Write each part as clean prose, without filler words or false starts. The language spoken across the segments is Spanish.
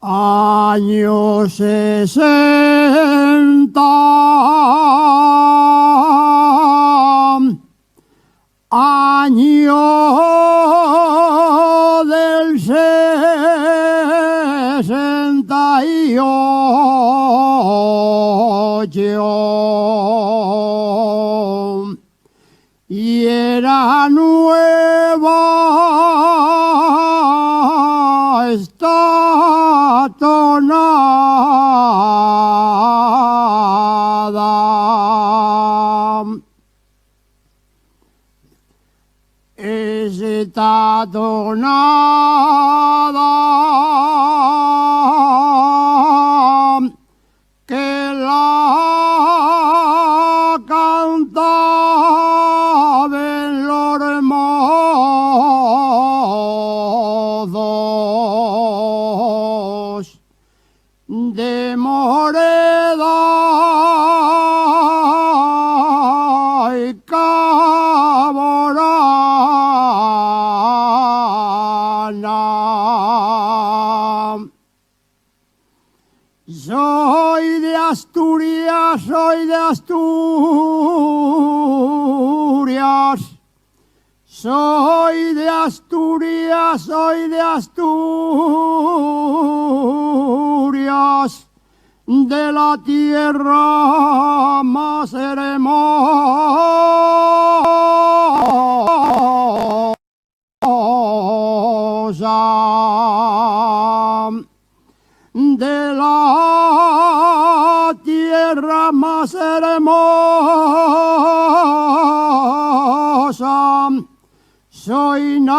Año 60, año del 68, y era nueva esta tonada. Esta tonada que la cantaban los mozos de Moreda y Caborana. Soy de Asturias, soy de Asturias. Soy de Asturias, soy de Asturias, de la tierra más hermosa, de la tierra más hermosa. Soy nacido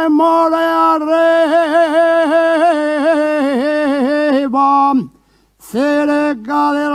en Morearreba, cerca de